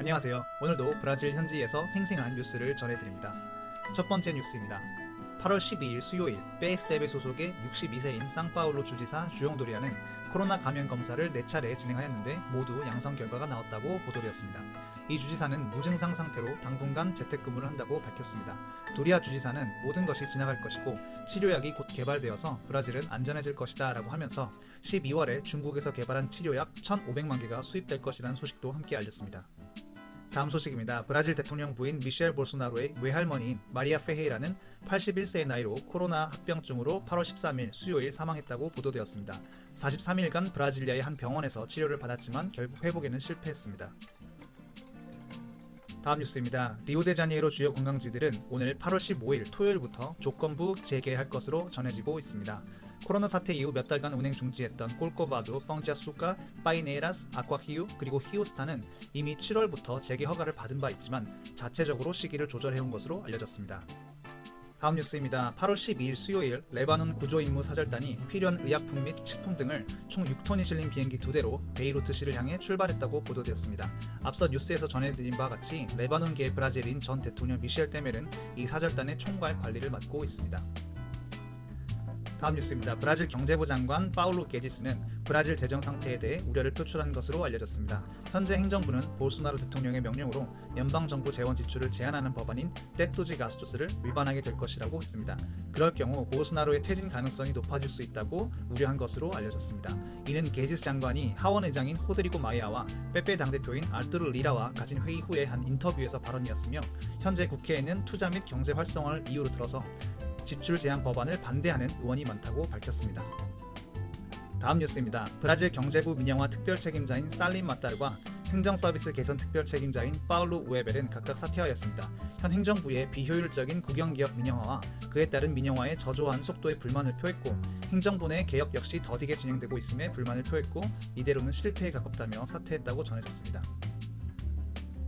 안녕하세요. 오늘도 브라질 현지에서 생생한 뉴스를 전해드립니다. 첫 번째 뉴스입니다. 8월 12일 수요일 페이스텝의 소속의 62세인 상파울루 주지사 주용 도리아는 코로나 감염 검사를 4차례 진행하였는데 모두 양성 결과가 나왔다고 보도되었습니다. 이 주지사는 무증상 상태로 당분간 재택근무를 한다고 밝혔습니다. 도리아 주지사는 모든 것이 지나갈 것이고 치료약이 곧 개발되어서 브라질은 안전해질 것이다 라고 하면서 12월에 중국에서 개발한 치료약 1,500만 개가 수입될 것이라는 소식도 함께 알렸습니다. 다음 소식입니다. 브라질 대통령 부인 미셸 볼소나로의 외할머니인 마리아 페헤이라는 81세의 나이로 코로나 합병증으로 8월 13일 수요일 사망했다고 보도되었습니다. 43일간 브라질리아의 한 병원에서 치료를 받았지만 결국 회복에는 실패했습니다. 다음 뉴스입니다. 리오데자네이루 주요 관광지들은 오늘 8월 15일 토요일부터 조건부 재개할 것으로 전해지고 있습니다. 코로나 사태 이후 몇 달간 운행 중지했던 꼴코바도, 펑지아수카, 파이네이라스, 아쿠아히우 그리고 히오스타는 이미 7월부터 재개 허가를 받은 바 있지만 자체적으로 시기를 조절해온 것으로 알려졌습니다. 다음 뉴스입니다. 8월 12일 수요일 레바논 구조임무 사절단이 필요한 의약품 및 식품 등을 총 6톤이 실린 비행기 2대로 베이루트시를 향해 출발했다고 보도되었습니다. 앞서 뉴스에서 전해드린 바와 같이 레바논계 브라질인 전 대통령 미셸 테멜은 이 사절단의 총괄 관리를 맡고 있습니다. 다음 뉴스입니다. 브라질 경제부 장관 파울루 게지스는 브라질 재정 상태에 대해 우려를 표출한 것으로 알려졌습니다. 현재 행정부는 볼소나로 대통령의 명령으로 연방정부 재원 지출을 제한하는 법안인 떼토지 가스토스를 위반하게 될 것이라고 했습니다. 그럴 경우 볼소나로의 퇴진 가능성이 높아질 수 있다고 우려한 것으로 알려졌습니다. 이는 게지스 장관이 하원 의장인 호드리고 마이아와 빼빼 당대표인 알투르 리라와 가진 회의 후에 한 인터뷰에서 발언이었으며 현재 국회에는 투자 및 경제 활성화를 이유로 들어서 지출 제한 법안을 반대하는 의원이 많다고 밝혔습니다. 다음 뉴스입니다. 브라질 경제부 민영화 특별 책임자인 살림 마타르와 행정서비스 개선 특별 책임자인 파울루 우에벨은 각각 사퇴하였습니다. 현 행정부의 비효율적인 국영기업 민영화와 그에 따른 민영화의 저조한 속도에 불만을 표했고 행정부 내 개혁 역시 더디게 진행되고 있음에 불만을 표했고 이대로는 실패에 가깝다며 사퇴했다고 전해졌습니다.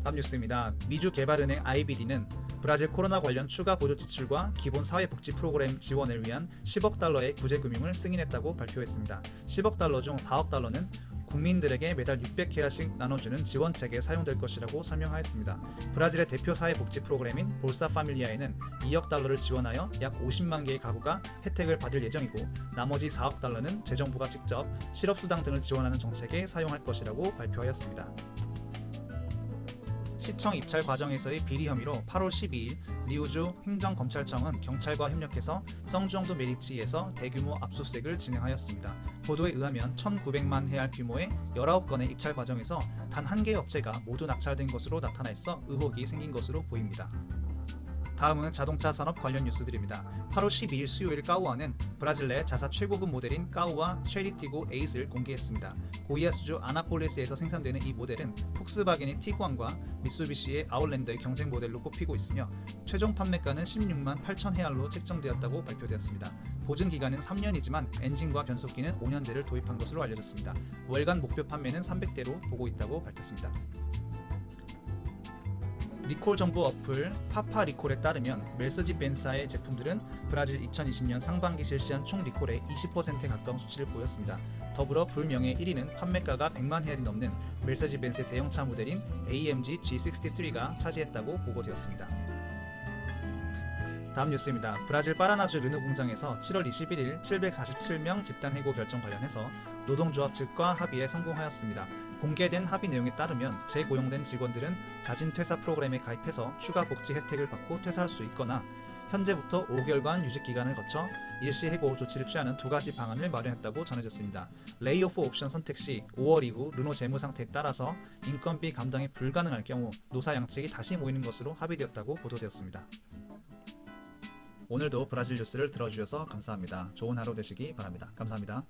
다음 뉴스입니다. 미주개발은행 IBD는 브라질 코로나 관련 추가 보조 지출과 기본 사회복지 프로그램 지원을 위한 10억 달러의 구제금융을 승인했다고 발표했습니다. 10억 달러 중 4억 달러는 국민들에게 매달 600케아씩 나눠주는 지원책에 사용될 것이라고 설명하였습니다. 브라질의 대표 사회복지 프로그램인 볼사 파밀리아에는 2억 달러를 지원하여 약 50만 개의 가구가 혜택을 받을 예정이고 나머지 4억 달러는 재정부가 직접 실업수당 등을 지원하는 정책에 사용할 것이라고 발표하였습니다. 시청 입찰 과정에서의 비리 혐의로 8월 12일 리우주 행정검찰청은 경찰과 협력해서 성주정도 메리치에서 대규모 압수수색을 진행하였습니다. 보도에 의하면 1,900만 헤알 규모의 19건의 입찰 과정에서 단 한 개의 업체가 모두 낙찰된 것으로 나타나 있어 의혹이 생긴 것으로 보입니다. 다음은 자동차 산업 관련 뉴스들입니다. 8월 12일 수요일 까우아는 브라질 내 자사 최고급 모델인 까우아 쉐리티고 에잇을 공개했습니다. 고이아수주 아나폴리스에서 생산되는 이 모델은 폭스바겐의 티구안과 미쓰비시의 아웃랜더의 경쟁 모델로 꼽히고 있으며 최종 판매가는 16만 8천 헤알로 책정되었다고 발표되었습니다. 보증 기간은 3년이지만 엔진과 변속기는 5년제를 도입한 것으로 알려졌습니다. 월간 목표 판매는 300대로 보고 있다고 밝혔습니다. 리콜 정보 어플 파파리콜에 따르면 멜서지 벤사의 제품들은 브라질 2020년 상반기 실시한 총 리콜의 20%에 가까운 수치를 보였습니다. 더불어 불명예 1위는 판매가가 100만 헤알이 넘는 멜서지 벤스의 대형차 모델인 AMG G63가 차지했다고 보고되었습니다. 다음 뉴스입니다. 브라질 파라나주 르누 공장에서 7월 21일 747명 집단 해고 결정 관련해서 노동조합 측과 합의에 성공하였습니다. 공개된 합의 내용에 따르면 재고용된 직원들은 자진 퇴사 프로그램에 가입해서 추가 복지 혜택을 받고 퇴사할 수 있거나 현재부터 5개월간 유직 기간을 거쳐 일시 해고 조치를 취하는 두 가지 방안을 마련했다고 전해졌습니다. 레이오프 옵션 선택 시 5월 이후 르노 재무 상태에 따라서 인건비 감당이 불가능할 경우 노사 양측이 다시 모이는 것으로 합의되었다고 보도되었습니다. 오늘도 브라질 뉴스를 들어주셔서 감사합니다. 좋은 하루 되시기 바랍니다. 감사합니다.